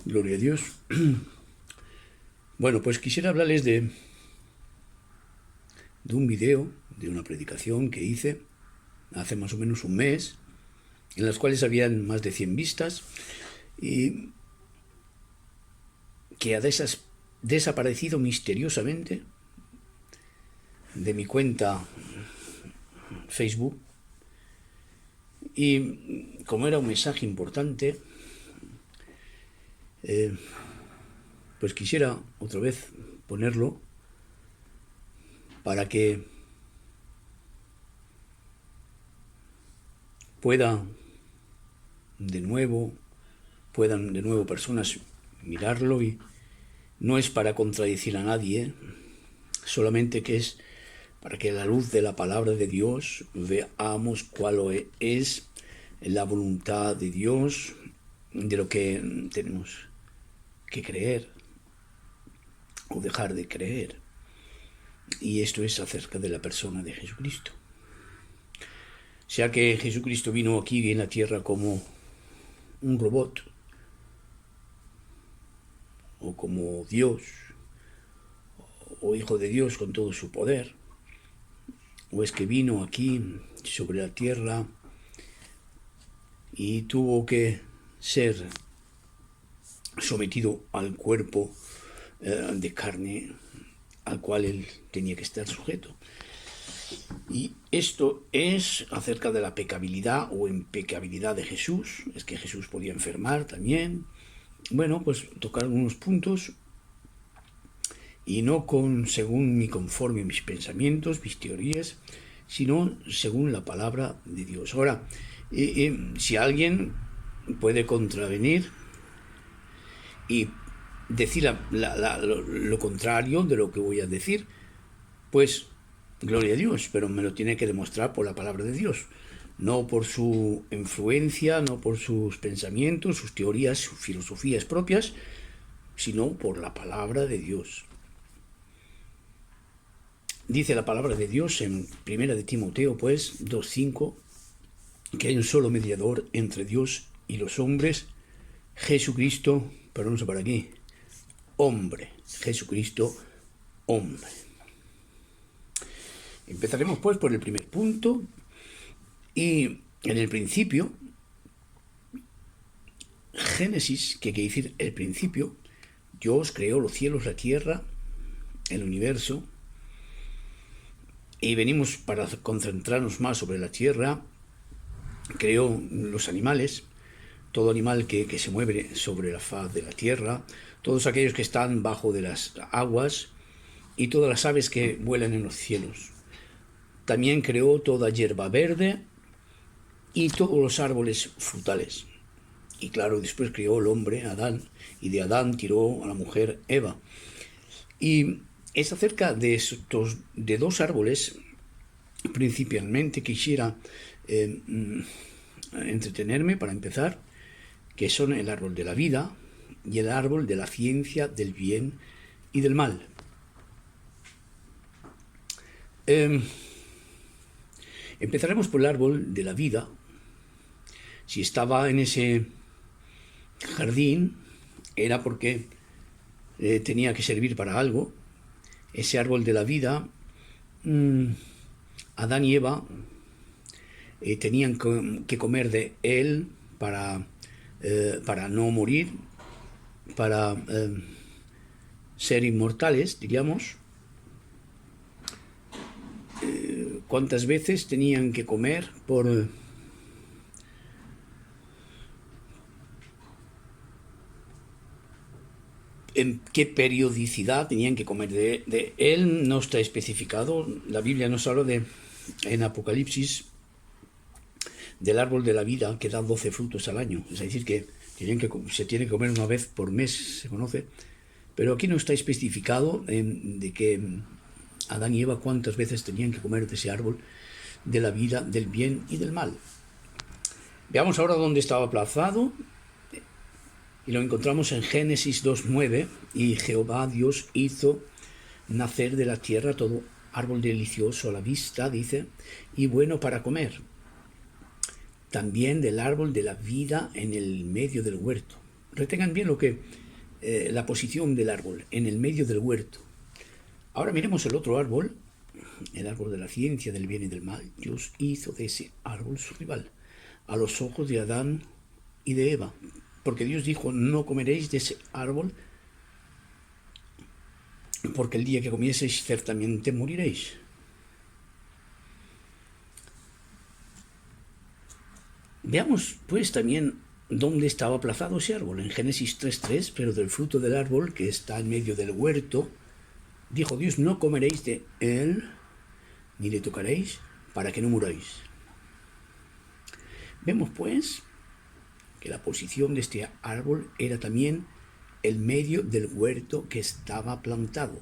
Gloria a Dios. Bueno, pues quisiera hablarles de un video, de una predicación que hice hace más o menos un mes, en las cuales habían más de 100 vistas y que ha desaparecido misteriosamente de mi cuenta Facebook. Y como era un mensaje importante, pues quisiera otra vez ponerlo para que puedan de nuevo personas mirarlo. Y no es para contradecir a nadie, solamente que es para que a la luz de la palabra de Dios veamos cuál es la voluntad de Dios, de lo que tenemos que creer o dejar de creer. Y esto es acerca de la persona de Jesucristo. O sea que Jesucristo vino aquí en la tierra como un robot, o como Dios, o Hijo de Dios con todo su poder, o es que vino aquí sobre la tierra y tuvo que ser sometido al cuerpo de carne al cual él tenía que estar sujeto. Y esto es acerca de la pecabilidad o impecabilidad de Jesús. Es que Jesús podía enfermar también. Bueno, pues tocar unos puntos, y no según mis pensamientos, mis teorías, sino según la palabra de Dios. Ahora, si alguien puede contravenir y decir lo contrario de lo que voy a decir, pues gloria a Dios, pero me lo tiene que demostrar por la palabra de Dios, no por su influencia, no por sus pensamientos, sus teorías, sus filosofías propias, sino por la palabra de Dios. Dice la palabra de Dios en 1 de Timoteo, pues, 2:5, que hay un solo mediador entre Dios y los hombres, Jesucristo, pero no sé para aquí, hombre, Jesucristo, hombre. Empezaremos pues por el primer punto, y en el principio, Génesis, que quiere decir el principio, Dios creó los cielos, la tierra, el universo, y venimos para concentrarnos más sobre la tierra. Creó los animales, todo animal que se mueve sobre la faz de la tierra, todos aquellos que están bajo de las aguas y todas las aves que vuelan en los cielos. También creó toda hierba verde y todos los árboles frutales. Y claro, después creó el hombre, Adán, y de Adán tiró a la mujer Eva. Y es acerca de dos árboles, principalmente, quisiera entretenerme para empezar, que son el árbol de la vida y el árbol de la ciencia del bien y del mal. Empezaremos por el árbol de la vida. Si estaba en ese jardín, era porque tenía que servir para algo. Ese árbol de la vida, Adán y Eva tenían que comer de él para no morir, para ser inmortales, diríamos. ¿Cuántas veces tenían que comer en qué periodicidad tenían que comer de él? No está especificado. La Biblia nos habla en Apocalipsis del árbol de la vida, que da 12 frutos al año. Es decir, que se tiene que comer una vez por mes, se conoce. Pero aquí no está especificado de que Adán y Eva cuántas veces tenían que comer de ese árbol de la vida, del bien y del mal. Veamos ahora dónde estaba plazado. Y lo encontramos en Génesis 2:9. Y Jehová Dios hizo nacer de la tierra todo árbol delicioso a la vista, dice, y bueno para comer. También del árbol de la vida en el medio del huerto, Retengan bien la posición del árbol, en el medio del huerto. Ahora miremos el otro árbol, el árbol de la ciencia del bien y del mal. Dios hizo de ese árbol su rival, a los ojos de Adán y de Eva, porque Dios dijo: no comeréis de ese árbol, porque el día que comieseis ciertamente moriréis. Veamos pues también dónde estaba plazado ese árbol. En Génesis 3:3, pero del fruto del árbol que está en medio del huerto, dijo Dios: no comeréis de él, ni le tocaréis, para que no muráis. Vemos pues que la posición de este árbol era también el medio del huerto que estaba plantado.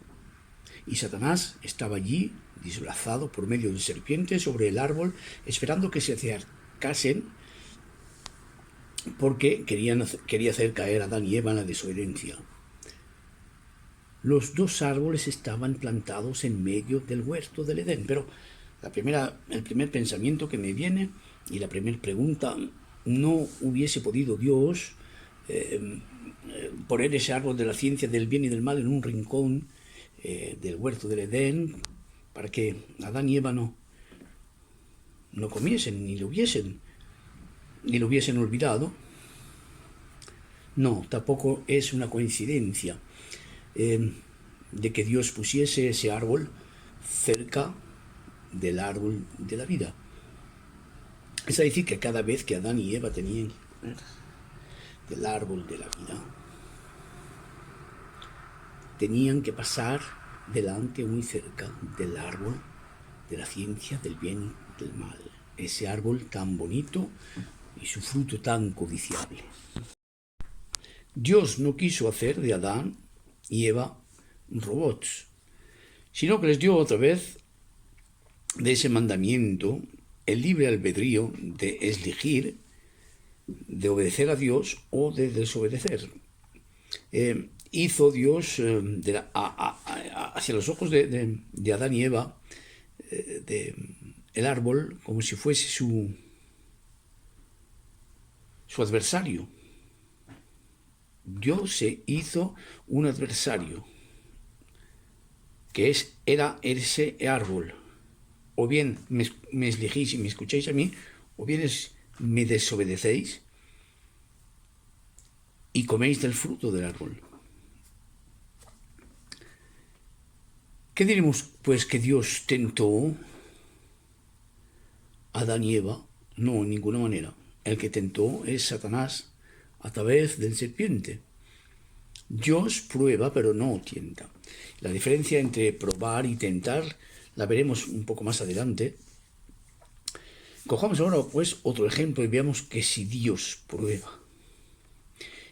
Y Satanás estaba allí, disfrazado por medio de serpientes, sobre el árbol, esperando que se acercasen, porque quería hacer caer a Adán y Eva en la desobediencia. Los dos árboles estaban plantados en medio del huerto del Edén, pero el primer pensamiento que me viene y la primera pregunta: ¿no hubiese podido Dios poner ese árbol de la ciencia del bien y del mal en un rincón del huerto del Edén para que Adán y Eva no comiesen, ni lo hubiesen olvidado? No, tampoco es una coincidencia de que Dios pusiese ese árbol cerca del árbol de la vida. Es decir, que cada vez que Adán y Eva tenían que comer del árbol de la vida, tenían que pasar delante, muy cerca, del árbol de la ciencia del bien y del mal. Ese árbol tan bonito y su fruto tan codiciable. Dios no quiso hacer de Adán y Eva robots, sino que les dio otra vez de ese mandamiento el libre albedrío de elegir, de obedecer a Dios o de desobedecer. Hizo Dios hacia los ojos de Adán y Eva el árbol como si fuese su adversario. Dios se hizo un adversario, que era ese árbol. O bien me elegís y me escucháis a mí, o bien me desobedecéis y coméis del fruto del árbol. ¿Qué diremos pues que Dios tentó a Adán y Eva? No, en ninguna manera. El que tentó es Satanás a través del serpiente. Dios prueba, pero no tienta. La diferencia entre probar y tentar la veremos un poco más adelante. Cojamos ahora pues otro ejemplo y veamos que si Dios prueba.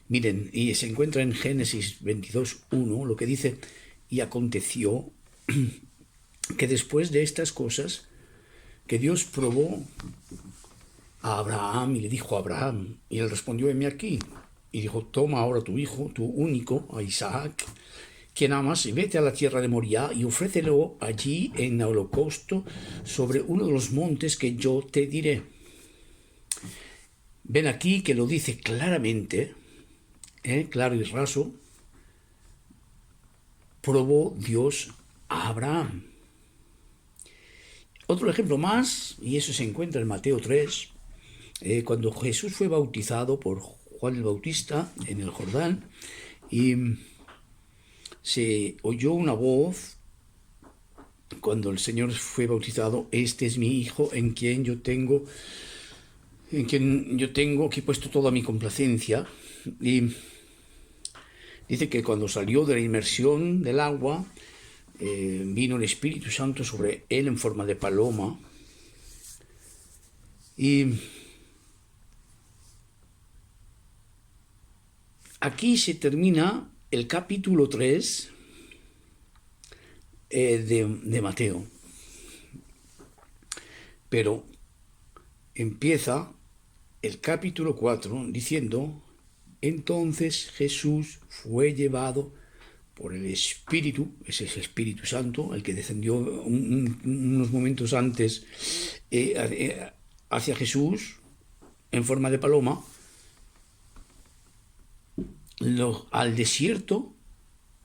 Miren, y se encuentra en Génesis 22:1 lo que dice: y aconteció que después de estas cosas, que Dios probó a Abraham y le dijo a Abraham, y él respondió: heme aquí. Y dijo: toma ahora tu hijo, tu único, a Isaac, quien amas, y vete a la tierra de Moriah y ofrécelo allí en holocausto sobre uno de los montes que yo te diré. Ven aquí que lo dice claramente, claro y raso. Probó Dios a Abraham. Otro ejemplo más, y eso se encuentra en Mateo 3, cuando Jesús fue bautizado por Juan el Bautista en el Jordán, y se oyó una voz cuando el Señor fue bautizado: este es mi Hijo en quien yo tengo que he puesto toda mi complacencia. Y dice que cuando salió de la inmersión del agua, vino el Espíritu Santo sobre él en forma de paloma, y aquí se termina el capítulo 3 de Mateo. Pero empieza el capítulo 4 diciendo: entonces Jesús fue llevado por el Espíritu, ese es el Espíritu Santo, el que descendió unos momentos antes hacia Jesús en forma de paloma, al desierto,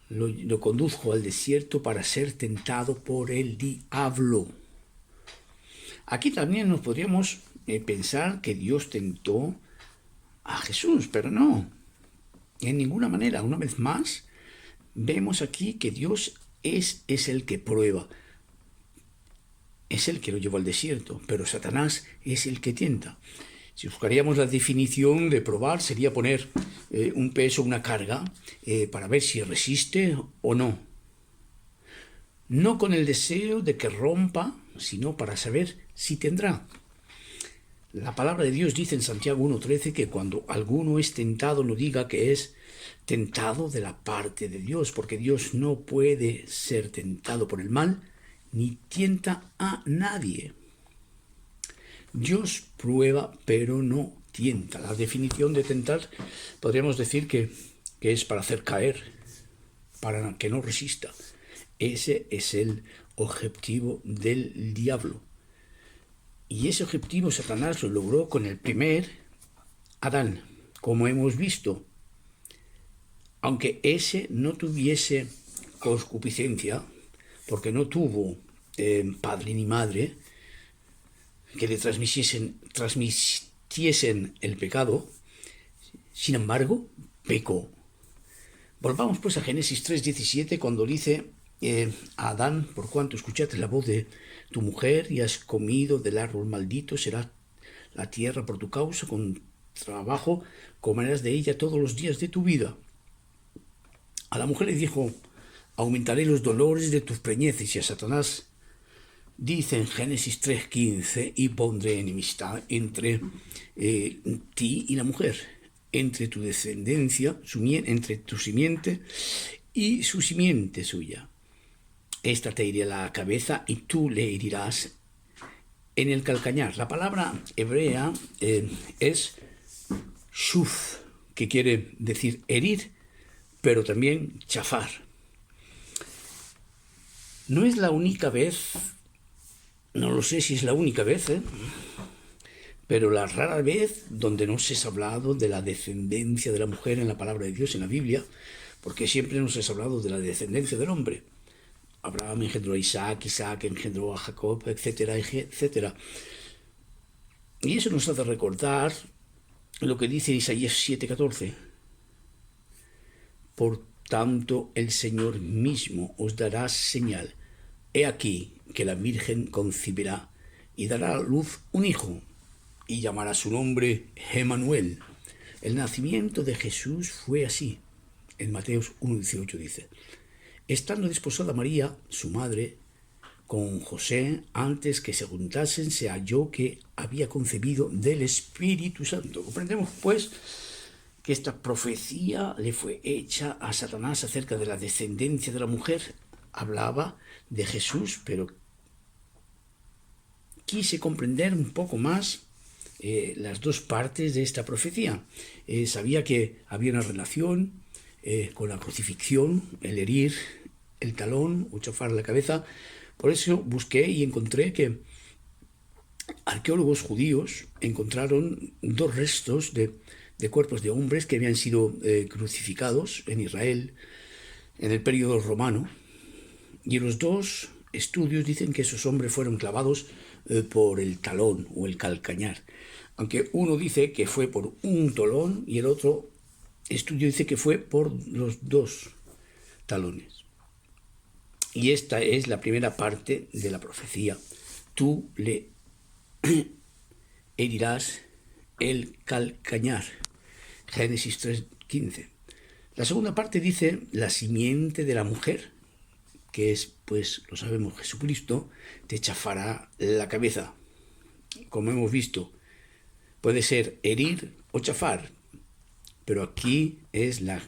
lo condujo al desierto para ser tentado por el diablo. Aquí también nos podríamos pensar que Dios tentó a Jesús, pero no, en ninguna manera. Una vez más, vemos aquí que Dios es el que prueba, es el que lo llevó al desierto, pero Satanás es el que tienta. Si buscaríamos la definición de probar, sería poner un peso, una carga, para ver si resiste o no. No con el deseo de que rompa, sino para saber si tendrá. La palabra de Dios dice en Santiago 1:13 que cuando alguno es tentado no diga que es tentado de la parte de Dios, porque Dios no puede ser tentado por el mal, ni tienta a nadie. Dios prueba, pero no tienta. La definición de tentar podríamos decir que es para hacer caer, para que no resista. Ese es el objetivo del diablo. Y ese objetivo Satanás lo logró con el primer Adán, como hemos visto. Aunque ese no tuviese concupiscencia, porque no tuvo padre ni madre que le transmitiesen el pecado, sin embargo, pecó. Volvamos pues a Génesis 3:17, cuando dice a Adán: por cuanto escuchaste la voz de tu mujer y has comido del árbol maldito, será la tierra por tu causa, con trabajo comerás de ella todos los días de tu vida. A la mujer le dijo: aumentaré los dolores de tus preñeces. Y a Satanás dice en Génesis 3:15: y pondré enemistad entre ti y la mujer, entre tu descendencia, entre tu simiente y su simiente suya. Esta te herirá la cabeza y tú le herirás en el calcañar. La palabra hebrea es shuf, que quiere decir herir, pero también chafar. No es la única vez, no lo sé si es la única vez, pero la rara vez donde no se ha hablado de la descendencia de la mujer en la palabra de Dios, en la Biblia, porque siempre nos ha hablado de la descendencia del hombre. Abraham engendró a Isaac, Isaac engendró a Jacob, etcétera, etcétera. Y eso nos hace recordar lo que dice Isaías 7:14. Por tanto, el Señor mismo os dará señal. He aquí que la Virgen concebirá y dará a luz un hijo, y llamará su nombre Emmanuel. El nacimiento de Jesús fue así. En Mateos 1:18 dice: estando desposada María, su madre, con José, antes que se juntasen, se halló que había concebido del Espíritu Santo. Comprendemos, pues, que esta profecía le fue hecha a Satanás acerca de la descendencia de la mujer. Hablaba de Jesús, pero quise comprender un poco más las dos partes de esta profecía. Sabía que había una relación con la crucifixión, el herir el talón o chafar la cabeza. Por eso busqué y encontré que arqueólogos judíos encontraron dos restos de cuerpos de hombres que habían sido crucificados en Israel en el período romano, y los dos estudios dicen que esos hombres fueron clavados por el talón o el calcañar, aunque uno dice que fue por un talón y el otro estudio dice que fue por los dos talones. Y esta es la primera parte de la profecía: tú le herirás el calcañar. Génesis 3:15. La segunda parte dice: la simiente de la mujer, que es, pues lo sabemos, Jesucristo, te chafará la cabeza. Como hemos visto, puede ser herir o chafar, pero aquí es la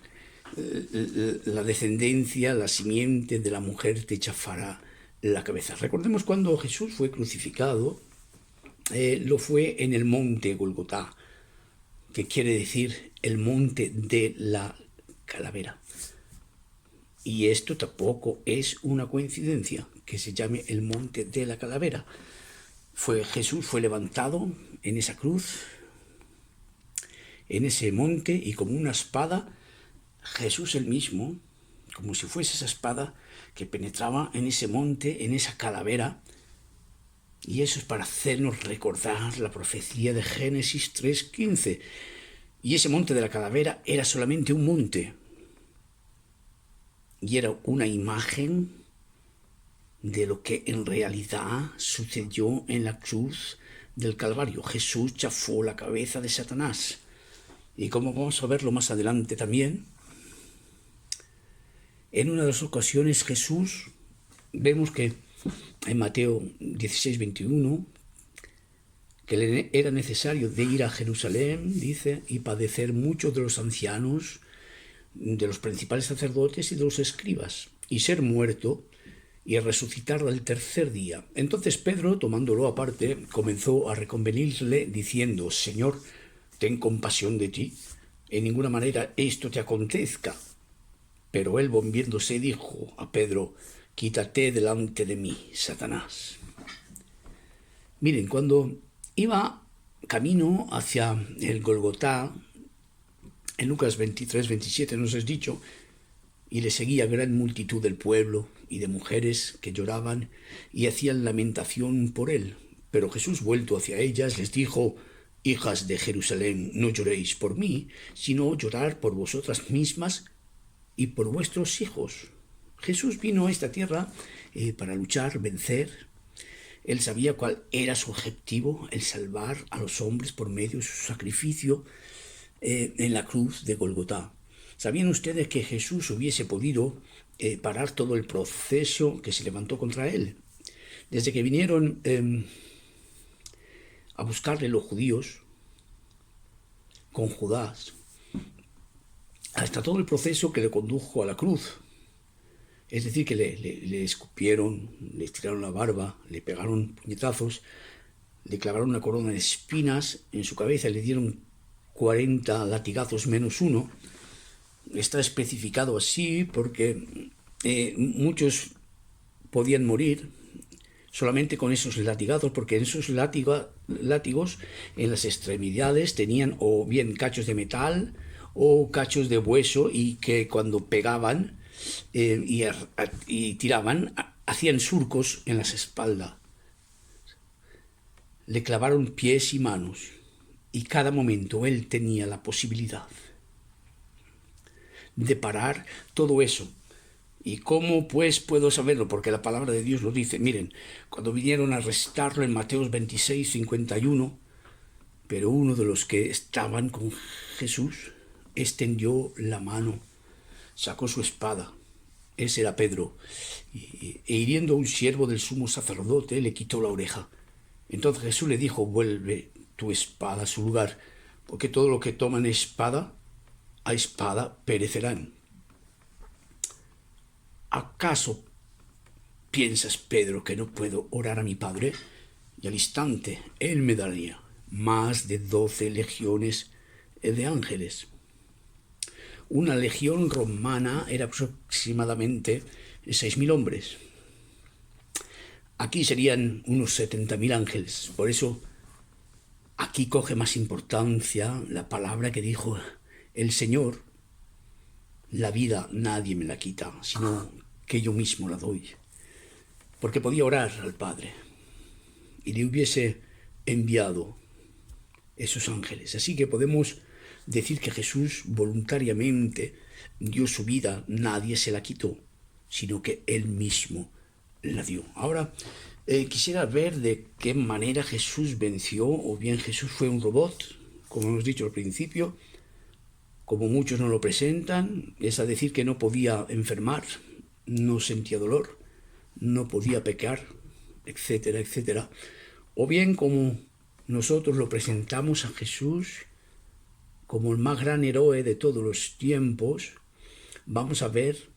descendencia, la simiente de la mujer te chafará la cabeza. Recordemos cuando Jesús fue crucificado, lo fue en el monte Golgotá, que quiere decir el monte de la calavera. Y esto tampoco es una coincidencia, que se llame el monte de la calavera. Jesús fue levantado en esa cruz, en ese monte, y como una espada Jesús el mismo, como si fuese esa espada que penetraba en ese monte, en esa calavera. Y eso es para hacernos recordar la profecía de Génesis 3:15. Y ese monte de la calavera era solamente un monte. Y era una imagen de lo que en realidad sucedió en la cruz del Calvario. Jesús chafó la cabeza de Satanás. Y como vamos a verlo más adelante también, en una de las ocasiones Jesús, vemos que en Mateo 16:21, que le era necesario de ir a Jerusalén, dice, y padecer muchos de los ancianos, de los principales sacerdotes y de los escribas, y ser muerto y resucitar al tercer día. Entonces Pedro, tomándolo aparte, comenzó a reconvenirle diciendo: Señor, ten compasión de ti, en ninguna manera esto te acontezca. Pero él, volviéndose, dijo a Pedro: quítate delante de mí, Satanás. Miren, cuando iba camino hacia el Golgotá, en Lucas 23:27 nos es dicho, y le seguía gran multitud del pueblo y de mujeres que lloraban y hacían lamentación por él. Pero Jesús, vuelto hacia ellas, les dijo: hijas de Jerusalén, no lloréis por mí, sino llorar por vosotras mismas y por vuestros hijos. Jesús vino a esta tierra para luchar, vencer. Él sabía cuál era su objetivo, el salvar a los hombres por medio de su sacrificio en la cruz de Golgotá. ¿Sabían ustedes que Jesús hubiese podido parar todo el proceso que se levantó contra él? Desde que vinieron a buscarle los judíos con Judas, hasta todo el proceso que le condujo a la cruz. Es decir, que le escupieron, le estiraron la barba, le pegaron puñetazos, le clavaron una corona de espinas en su cabeza y le dieron 40 latigazos menos uno. Está especificado así porque muchos podían morir solamente con esos latigazos, porque en esos látigos en las extremidades tenían o bien cachos de metal o cachos de hueso, y que cuando pegaban y tiraban, hacían surcos en las espaldas. Le clavaron pies y manos, y cada momento él tenía la posibilidad de parar todo eso. ¿Y cómo pues puedo saberlo? Porque la palabra de Dios lo dice. Miren, cuando vinieron a arrestarlo en Mateo 26:51, pero uno de los que estaban con Jesús extendió la mano, sacó su espada, ese era Pedro, e hiriendo a un siervo del sumo sacerdote, le quitó la oreja. Entonces Jesús le dijo: vuelve tu espada a su lugar, porque todo lo que toman espada, a espada perecerán. ¿Acaso piensas, Pedro, que no puedo orar a mi Padre? Y al instante él me daría más de 12 legiones de ángeles. Una legión romana era aproximadamente 6.000 hombres. Aquí serían unos 70.000 ángeles. Por eso aquí coge más importancia la palabra que dijo el Señor: la vida nadie me la quita, sino que yo mismo la doy. Porque podía orar al Padre y le hubiese enviado esos ángeles. Así que podemos decir que Jesús voluntariamente dio su vida, nadie se la quitó, sino que él mismo la dio. Ahora, quisiera ver de qué manera Jesús venció, o bien Jesús fue un robot, como hemos dicho al principio, como muchos nos lo presentan, es a decir, que no podía enfermar, no sentía dolor, no podía pecar, etcétera, etcétera. O bien como nosotros lo presentamos a Jesús como el más gran héroe de todos los tiempos, vamos a ver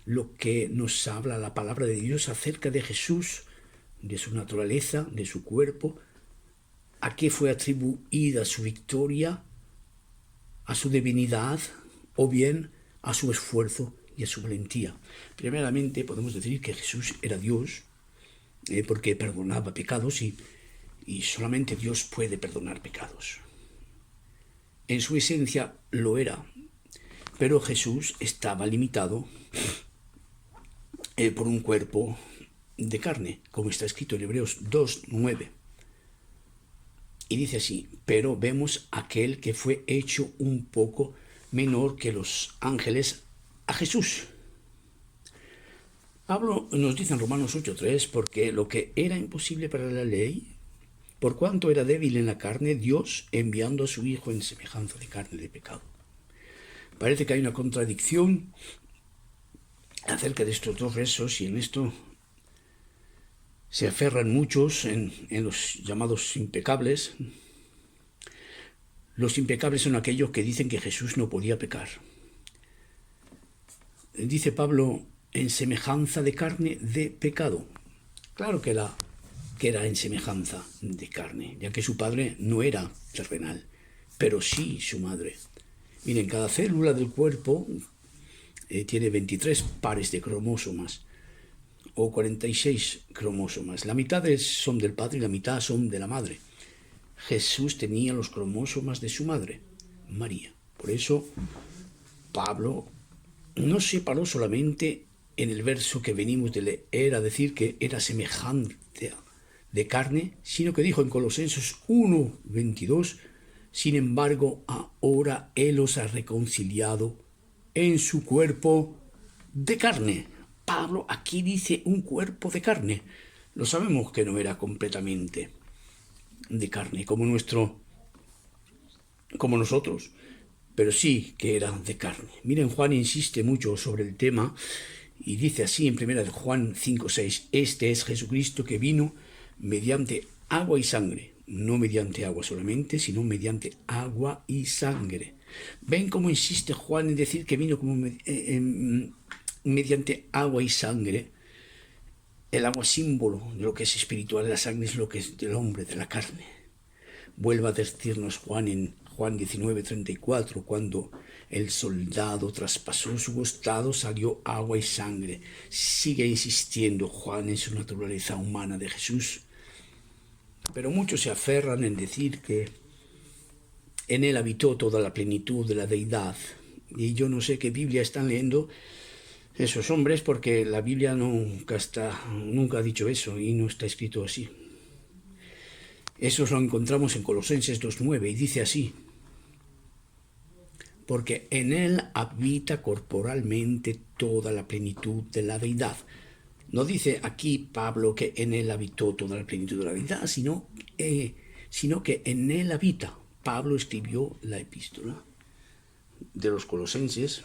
lo que nos habla la palabra de Dios acerca de Jesús, de su naturaleza, de su cuerpo, a qué fue atribuida su victoria, a su divinidad, o bien a su esfuerzo y a su valentía. Primeramente podemos decir que Jesús era Dios, porque perdonaba pecados, y solamente Dios puede perdonar pecados. En su esencia lo era, pero Jesús estaba limitado por un cuerpo de carne, como está escrito en Hebreos 2:9. Y dice así: pero vemos aquel que fue hecho un poco menor que los ángeles, a Jesús. Pablo nos dice en Romanos 8:3, porque lo que era imposible para la ley, por cuanto era débil en la carne, Dios enviando a su Hijo en semejanza de carne de pecado. Parece que hay una contradicción acerca de estos dos versos, y en esto se aferran muchos en los llamados impecables. Los impecables son aquellos que dicen que Jesús no podía pecar. Dice Pablo, en semejanza de carne de pecado. Claro que era en semejanza de carne, ya que su padre no era terrenal, pero sí su madre. Miren, cada célula del cuerpo tiene 23 pares de cromosomas, o 46 cromosomas. La mitad son del padre y la mitad son de la madre. Jesús tenía los cromosomas de su madre, María. Por eso Pablo no se paró solamente en el verso que venimos de leer a decir que era semejante de carne, sino que dijo en Colosenses 1:22, sin embargo, ahora Él os ha reconciliado en su cuerpo de carne. Pablo aquí dice un cuerpo de carne. Lo sabemos que no era completamente de carne, como nosotros, pero sí que era de carne. Miren, Juan insiste mucho sobre el tema y dice así en 1 Juan 5:6, este es Jesucristo que vino mediante agua y sangre, no mediante agua solamente, sino mediante agua y sangre. ¿Ven cómo insiste Juan en decir que vino como mediante agua y sangre? El agua es símbolo de lo que es espiritual, la sangre es lo que es del hombre, de la carne. Vuelve a decirnos Juan en Juan 19:34, cuando el soldado traspasó su costado, salió agua y sangre. Sigue insistiendo Juan en su naturaleza humana de Jesús. Pero muchos se aferran en decir que en él habitó toda la plenitud de la deidad. Y yo no sé qué Biblia están leyendo esos hombres, porque la Biblia nunca ha dicho eso y no está escrito así. Eso lo encontramos en Colosenses 2:9 y dice así: porque en él habita corporalmente toda la plenitud de la deidad. No dice aquí Pablo que en él habitó toda la plenitud de la deidad, sino que en él habita. Pablo escribió la epístola de los Colosenses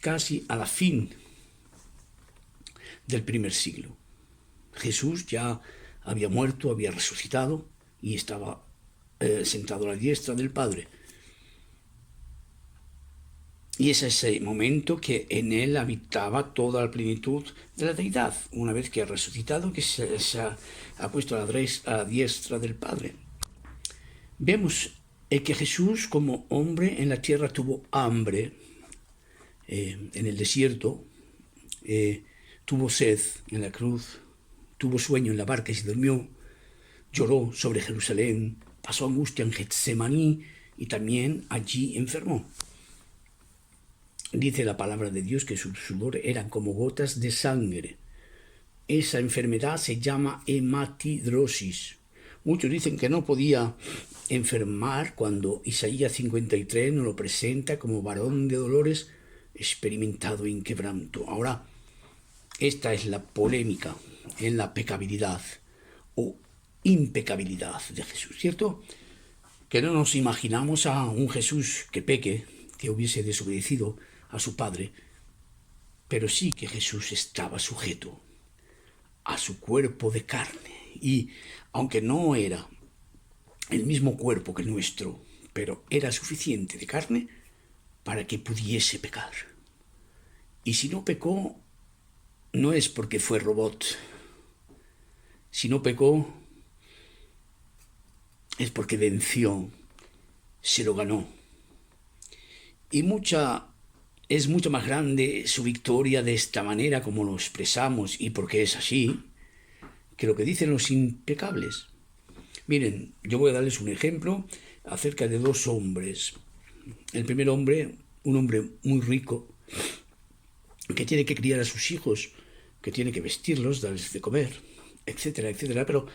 casi a la fin del primer siglo. Jesús ya había muerto, había resucitado y estaba sentado a la diestra del Padre. Y es ese momento que en él habitaba toda la plenitud de la deidad, una vez que ha resucitado, que se ha puesto a la diestra del Padre. Vemos que Jesús como hombre en la tierra tuvo hambre en el desierto, tuvo sed en la cruz, tuvo sueño en la barca y se durmió, lloró sobre Jerusalén, pasó angustia en Getsemaní y también allí enfermó. Dice la palabra de Dios que su sudor eran como gotas de sangre. Esa enfermedad se llama hematidrosis. Muchos dicen que no podía enfermar cuando Isaías 53 nos lo presenta como varón de dolores, experimentado en quebranto. Ahora, esta es la polémica en la pecabilidad o impecabilidad de Jesús, ¿cierto? Que no nos imaginamos a un Jesús que peque, que hubiese desobedecido a su Padre, pero sí que Jesús estaba sujeto a su cuerpo de carne, y aunque no era el mismo cuerpo que el nuestro, pero era suficiente de carne para que pudiese pecar. Y si no pecó, no es porque fue robot. Si no pecó, es porque venció, se lo ganó. Y es mucho más grande su victoria de esta manera como lo expresamos, y porque es así, que lo que dicen los impecables. Miren, yo voy a darles un ejemplo acerca de dos hombres. El primer hombre, un hombre muy rico que tiene que criar a sus hijos, que tiene que vestirlos, darles de comer, etcétera, etcétera, pero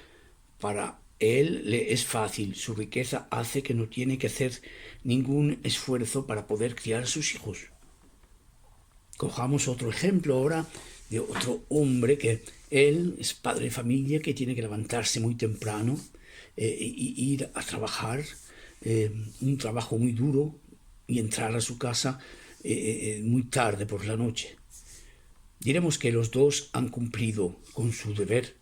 para él le es fácil, su riqueza hace que no tiene que hacer ningún esfuerzo para poder criar a sus hijos. Cojamos otro ejemplo ahora de otro hombre que él es padre de familia, que tiene que levantarse muy temprano e ir a trabajar, un trabajo muy duro, y entrar a su casa muy tarde por la noche. Diremos que los dos han cumplido con su deber,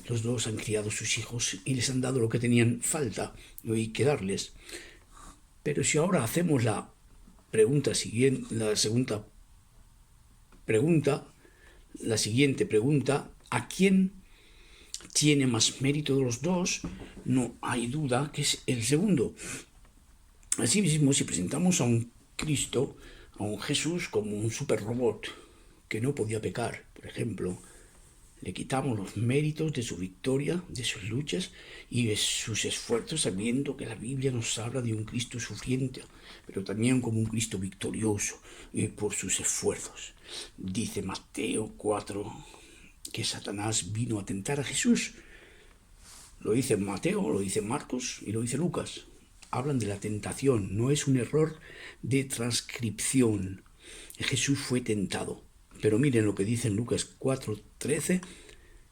los dos han criado sus hijos y les han dado lo que tenían falta y que darles. Pero si ahora hacemos la pregunta siguiente, la siguiente pregunta, ¿a quién tiene más mérito de los dos? No hay duda que es el segundo. Asimismo, si presentamos a un Cristo, a un Jesús, como un superrobot que no podía pecar, por ejemplo, le quitamos los méritos de su victoria, de sus luchas y de sus esfuerzos, sabiendo que la Biblia nos habla de un Cristo sufriente, pero también como un Cristo victorioso por sus esfuerzos. Dice Mateo 4 que Satanás vino a tentar a Jesús. Lo dice Mateo, lo dice Marcos y lo dice Lucas. Hablan de la tentación, no es un error de transcripción. Jesús fue tentado. Pero miren lo que dice en Lucas 4:13,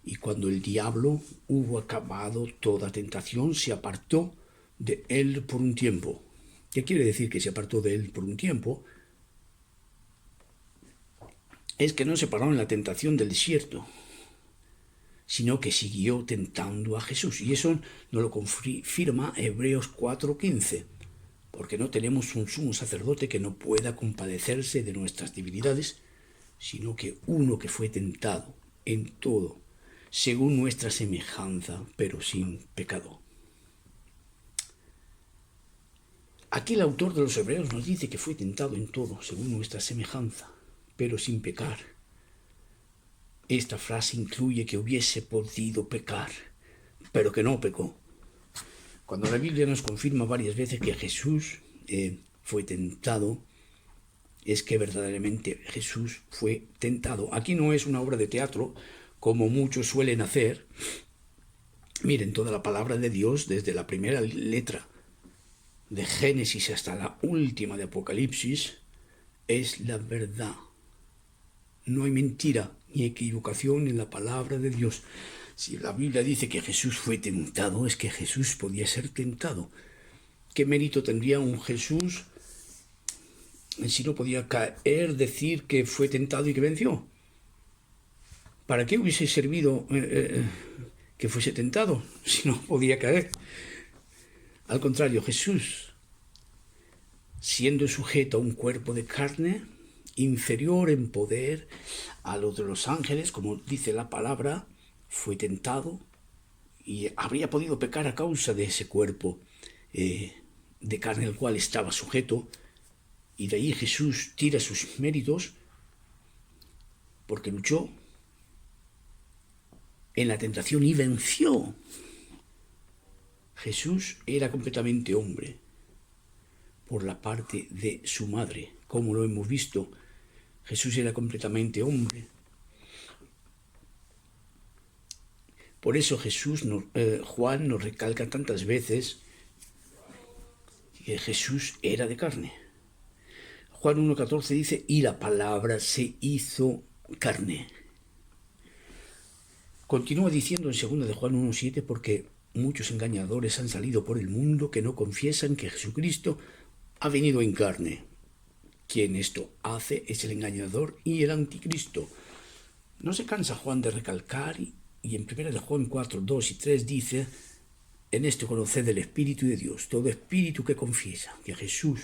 y cuando el diablo hubo acabado toda tentación, se apartó de él por un tiempo. ¿Qué quiere decir que se apartó de él por un tiempo? Es que no se paró en la tentación del desierto, sino que siguió tentando a Jesús. Y eso nos lo confirma Hebreos 4:15, porque no tenemos un sumo sacerdote que no pueda compadecerse de nuestras debilidades, sino que uno que fue tentado en todo, según nuestra semejanza, pero sin pecado. Aquí el autor de los Hebreos nos dice que fue tentado en todo, según nuestra semejanza, pero sin pecar. Esta frase incluye que hubiese podido pecar, pero que no pecó. Cuando la Biblia nos confirma varias veces que Jesús fue tentado, es que verdaderamente Jesús fue tentado. Aquí no es una obra de teatro, como muchos suelen hacer. Miren, toda la palabra de Dios, desde la primera letra de Génesis hasta la última de Apocalipsis, es la verdad. No hay mentira ni equivocación en la palabra de Dios. Si la Biblia dice que Jesús fue tentado, es que Jesús podía ser tentado. ¿Qué mérito tendría un Jesús si no podía caer, decir que fue tentado y que venció? ¿Para qué hubiese servido que fuese tentado si no podía caer? Al contrario, Jesús, siendo sujeto a un cuerpo de carne, inferior en poder a los de los ángeles, como dice la palabra, fue tentado y habría podido pecar a causa de ese cuerpo de carne al cual estaba sujeto. Y de ahí Jesús tira sus méritos porque luchó en la tentación y venció. Jesús era completamente hombre por la parte de su madre, como lo hemos visto. Jesús era completamente hombre. Por eso Juan nos recalca tantas veces que Jesús era de carne. Juan 1:14 dice, y la palabra se hizo carne. Continúa diciendo en 2 de Juan 1:7, porque muchos engañadores han salido por el mundo que no confiesan que Jesucristo ha venido en carne. Quien esto hace es el engañador y el anticristo. No se cansa Juan de recalcar, y en 1 de Juan 4:2 y 3 dice, en esto conoced el Espíritu de Dios. Todo espíritu que confiesa que Jesús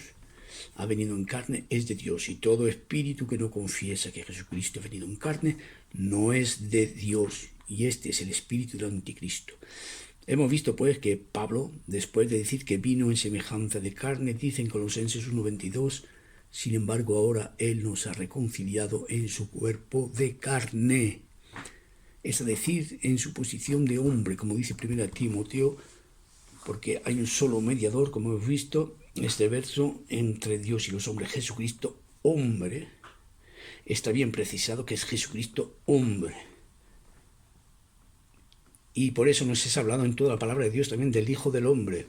ha venido en carne es de Dios, y todo espíritu que no confiesa que Jesucristo ha venido en carne no es de Dios, y este es el espíritu del anticristo. Hemos visto pues que Pablo, después de decir que vino en semejanza de carne, dice en Colosenses 1:22, sin embargo ahora Él nos ha reconciliado en su cuerpo de carne, es decir, en su posición de hombre, como dice 1 Timoteo, porque hay un solo mediador, como hemos visto, este verso, entre Dios y los hombres, Jesucristo, hombre, está bien precisado que es Jesucristo, hombre. Y por eso nos es hablado en toda la palabra de Dios también del Hijo del Hombre.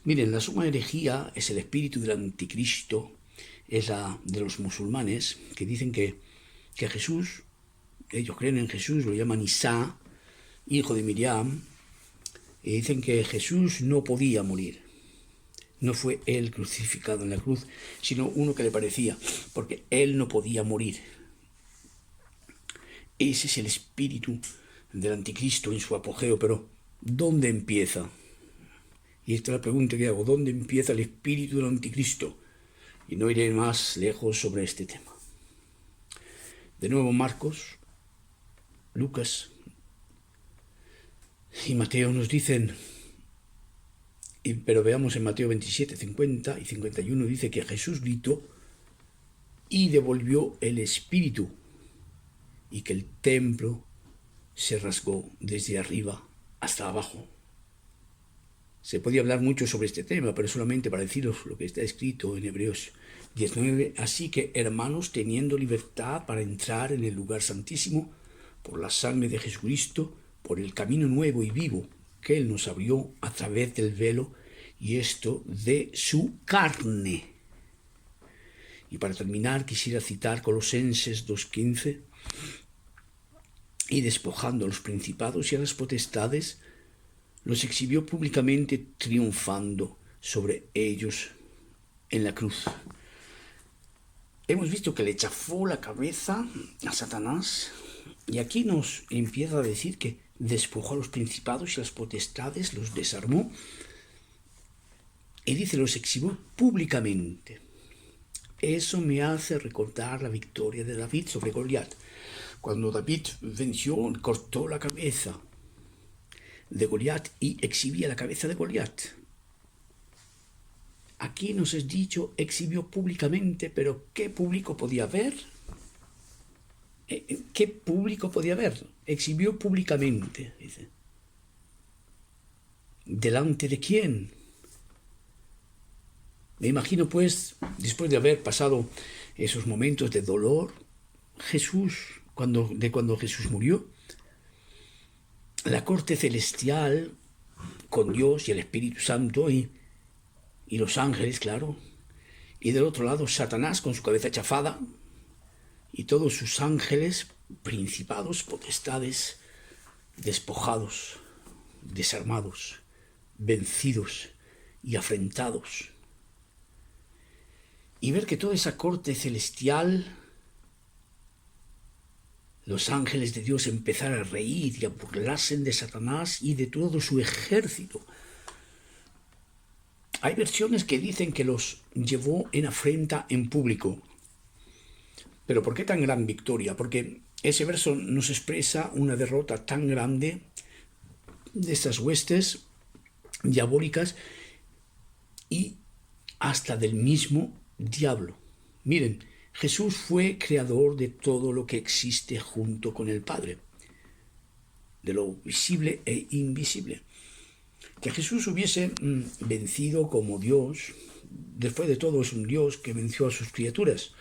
Miren, la suma herejía es el espíritu del anticristo, es la de los musulmanes, que dicen que Jesús, ellos creen en Jesús, lo llaman Isa, hijo de Miriam, y dicen que Jesús no podía morir. No fue él crucificado en la cruz, sino uno que le parecía, porque él no podía morir. Ese es el espíritu del anticristo en su apogeo, pero ¿dónde empieza? Y esta es la pregunta que hago, ¿dónde empieza el espíritu del anticristo? Y no iré más lejos sobre este tema. De nuevo Marcos, Lucas y Mateo nos dicen, pero veamos en Mateo 27, 50 y 51, dice que Jesús gritó y devolvió el espíritu y que el templo se rasgó desde arriba hasta abajo. Se podía hablar mucho sobre este tema, pero solamente para deciros lo que está escrito en Hebreos 19. Así que, hermanos, teniendo libertad para entrar en el lugar santísimo, por la sangre de Jesucristo, por el camino nuevo y vivo que Él nos abrió a través del velo, y esto de su carne. Y para terminar, quisiera citar Colosenses 2:15, y despojando a los principados y a las potestades, los exhibió públicamente triunfando sobre ellos en la cruz. Hemos visto que le chafó la cabeza a Satanás y aquí nos empieza a decir que despojó a los principados y a las potestades, los desarmó y dice los exhibió públicamente. Eso me hace recordar la victoria de David sobre Goliat. Cuando David venció, cortó la cabeza de Goliat y exhibía la cabeza de Goliat. Aquí nos es dicho, exhibió públicamente, pero ¿qué público podía ver? ¿Qué público podía ver? Exhibió públicamente, dice. ¿Delante de quién? Me imagino, pues, después de haber pasado esos momentos de dolor, Jesús, cuando Jesús murió, la corte celestial con Dios y el Espíritu Santo y los ángeles, claro, y del otro lado Satanás con su cabeza chafada y todos sus ángeles, principados, potestades, despojados, desarmados, vencidos y afrentados. Y ver que toda esa corte celestial, los ángeles de Dios empezaron a reír y a burlarse de Satanás y de todo su ejército. Hay versiones que dicen que los llevó en afrenta en público. ¿Pero por qué tan gran victoria? Porque ese verso nos expresa una derrota tan grande de estas huestes diabólicas y hasta del mismo diablo. Miren, Jesús fue creador de todo lo que existe junto con el Padre, de lo visible e invisible. Que Jesús hubiese vencido como Dios, después de todo es un Dios que venció a sus criaturas,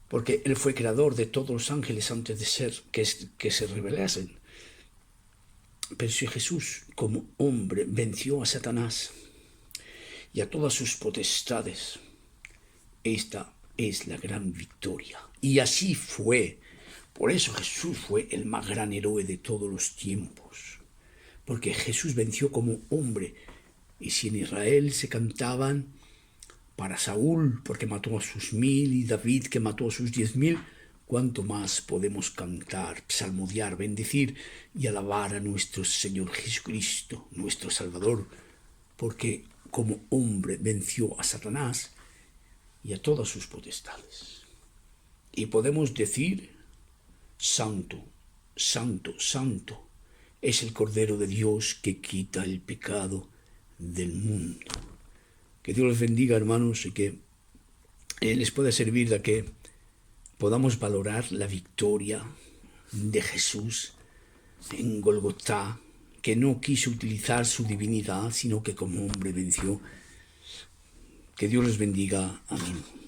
porque Él fue creador de todos los ángeles antes de ser que se rebelasen. Pero si Jesús como hombre venció a Satanás y a todas sus potestades, esta es la gran victoria. Y así fue. Por eso Jesús fue el más gran héroe de todos los tiempos. Porque Jesús venció como hombre. Y si en Israel se cantaban para Saúl, porque mató a sus 1000, y David, que mató a sus 10,000, ¿cuánto más podemos cantar, psalmodiar, bendecir y alabar a nuestro Señor Jesucristo, nuestro Salvador? Porque como hombre venció a Satanás y a todas sus potestades. Y podemos decir, Santo, Santo, Santo, es el Cordero de Dios que quita el pecado del mundo. Que Dios les bendiga, hermanos, y que les pueda servir de que podamos valorar la victoria de Jesús en Golgotá, que no quiso utilizar su divinidad, sino que como hombre venció Que Dios les bendiga. Amén.